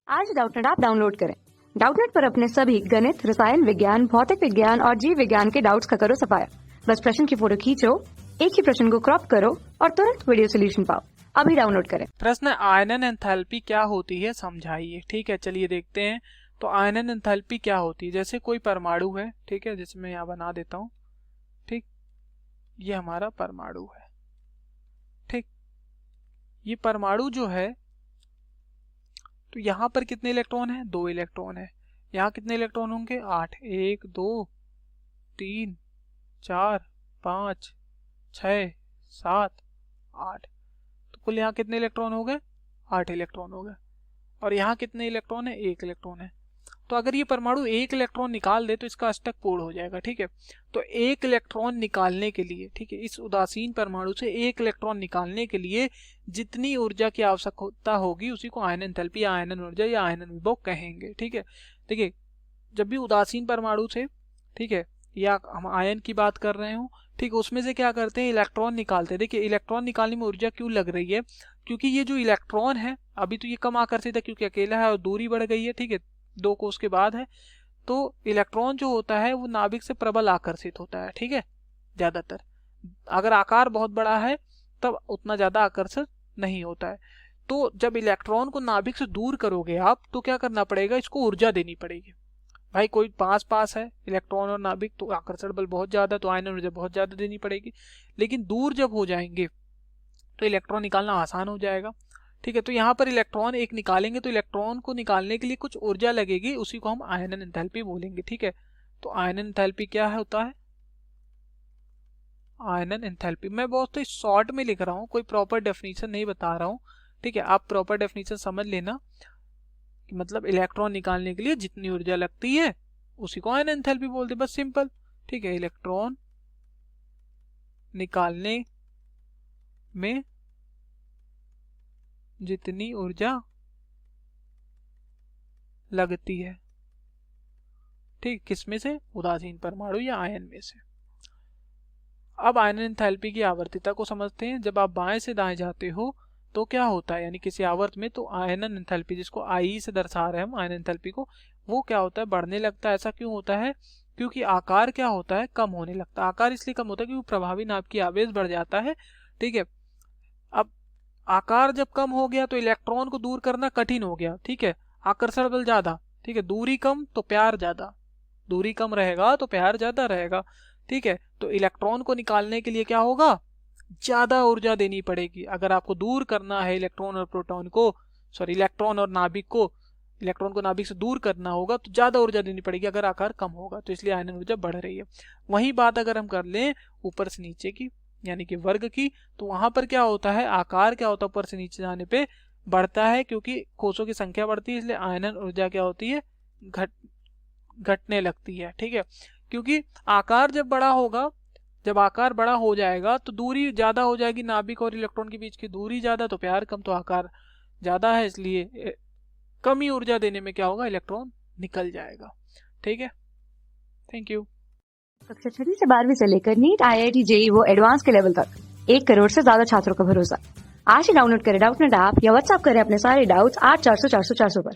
आज Doubtnut app download करें। Doubtnut पर अपने सभी गणित, रसायन विज्ञान, भौतिक विज्ञान और जीव विज्ञान के डाउट्स का करो सफाया। बस प्रश्न की फोटो खींचो, एक ही प्रश्न को क्रॉप करो और तुरंत वीडियो सोल्यूशन पाओ। अभी डाउनलोड करें। प्रश्न आयनन एंथैल्पी क्या होती है समझाइए। ठीक है, चलिए देखते हैं। तो आयनन एंथैल्पी क्या होती है? जैसे कोई परमाणु है, ठीक है, जिसमें यहाँ बना देता हूँ। ठीक, ये हमारा परमाणु है। ठीक, ये परमाणु जो है, तो यहाँ पर कितने इलेक्ट्रॉन है? 2 इलेक्ट्रॉन है। यहाँ कितने इलेक्ट्रॉन होंगे? 8। 1 2 3 4 5 6 7 8। तो कुल यहाँ कितने इलेक्ट्रॉन हो गए? 8 इलेक्ट्रॉन हो गए। और यहाँ कितने इलेक्ट्रॉन है? 1 इलेक्ट्रॉन है। तो अगर ये परमाणु 1 इलेक्ट्रॉन निकाल दे तो इसका अष्टक पूर्ण हो जाएगा। ठीक है, तो 1 इलेक्ट्रॉन निकालने के लिए, ठीक है, इस उदासीन परमाणु से 1 इलेक्ट्रॉन निकालने के लिए जितनी ऊर्जा की आवश्यकता होगी उसी को आयनन एंथैल्पी या आयनन ऊर्जा या आयनन विभव कहेंगे। ठीक है, देखिए, जब भी उदासीन परमाणु से, ठीक है, या हम आयन की बात कर रहे हो, ठीक, उसमें से क्या करते हैं? इलेक्ट्रॉन निकालते हैं। देखिए, इलेक्ट्रॉन निकालने में ऊर्जा क्यों लग रही है? क्योंकि ये जो इलेक्ट्रॉन है, अभी तो ये कम आकर्षित है क्योंकि अकेला है और दूरी बढ़ गई है। ठीक है, 2 कोस के बाद है। तो इलेक्ट्रॉन जो होता है वो नाभिक से प्रबल आकर्षित होता है। ठीक है, ज्यादातर। अगर आकार बहुत बड़ा है तब उतना ज्यादा आकर्षित नहीं होता है। तो जब इलेक्ट्रॉन को नाभिक से दूर करोगे आप, तो क्या करना पड़ेगा? इसको ऊर्जा देनी पड़ेगी। भाई, कोई पास है इलेक्ट्रॉन और नाभिक, तो आकर्षण बल बहुत ज्यादा, तो आयनन ऊर्जा बहुत ज्यादा देनी पड़ेगी। लेकिन दूर जब हो जाएंगे तो इलेक्ट्रॉन निकालना आसान हो जाएगा। ठीक है, तो यहाँ पर इलेक्ट्रॉन एक निकालेंगे तो इलेक्ट्रॉन को निकालने के लिए कुछ ऊर्जा लगेगी, उसी को हम आयनन एंथैल्पी बोलेंगे। ठीक है, तो आयनन एंथैल्पी क्या है होता है? आयनन एंथैल्पी, मैं बहुत ही शॉर्ट में लिख रहा हूँ, कोई प्रॉपर डेफिनेशन नहीं बता रहा हूँ। ठीक है, आप प्रॉपर डेफिनेशन समझ लेना कि मतलब इलेक्ट्रॉन निकालने के लिए जितनी ऊर्जा लगती है उसी को आयनन एंथैल्पी बोलते, बस सिंपल। ठीक है, इलेक्ट्रॉन निकालने में जितनी ऊर्जा लगती है, ठीक, किसमें से? उदासीन परमाणु या आयन में से। अब आयनन एंथैल्पी की आवर्तिता को समझते हैं। जब आप बाएं से दाएं जाते हो तो क्या होता है, यानी किसी आवर्त में, तो आयनन एंथैल्पी, जिसको आई से दर्शा रहे हैं हम आयनन एंथैल्पी को, वो क्या होता है? बढ़ने लगता है। ऐसा क्यों होता है? क्योंकि आकार क्या होता है? कम होने लगता है। आकार इसलिए कम होता है क्योंकि प्रभावी नाभ की आवेश बढ़ जाता है। ठीक है, अब आकार जब कम हो गया तो इलेक्ट्रॉन को दूर करना कठिन हो गया। ठीक है, आकर्षण बल ज्यादा, ठीक है, दूरी कम तो प्यार ज्यादा, दूरी कम रहेगा तो प्यार ज्यादा रहेगा। ठीक है, तो इलेक्ट्रॉन को निकालने के लिए क्या होगा? ज्यादा ऊर्जा देनी पड़ेगी। अगर आपको दूर करना है इलेक्ट्रॉन और प्रोटॉन को, सॉरी, इलेक्ट्रॉन और नाभिक को, इलेक्ट्रॉन को नाभिक से दूर करना होगा तो ज्यादा ऊर्जा देनी पड़ेगी अगर आकार कम होगा, तो इसलिए आयनन ऊर्जा बढ़ रही है। वही बात अगर हम कर लें ऊपर से नीचे की, यानी कि वर्ग की, तो वहां पर क्या होता है? आकार क्या होता है? ऊपर से नीचे जाने पे बढ़ता है, क्योंकि कोषों की संख्या बढ़ती है, इसलिए आयनन ऊर्जा क्या होती है? घटने लगती है। ठीक है, क्योंकि आकार जब बड़ा होगा, जब आकार बड़ा हो जाएगा तो दूरी ज्यादा हो जाएगी, नाभिक और इलेक्ट्रॉन के बीच की दूरी ज्यादा तो प्यार कम, तो आकार ज्यादा है, इसलिए कम ही ऊर्जा देने में क्या होगा? इलेक्ट्रॉन निकल जाएगा। ठीक है, थैंक यू। कक्षा 6 से 12वीं से लेकर नीट, IIT, JEE वो एडवांस के लेवल तक 1 करोड़ से ज्यादा छात्रों का भरोसा। आज ही डाउनलोड करें डाउटनेट ऐप या व्हाट्सएप करें अपने सारे डाउट्स 8400 400 400 पर।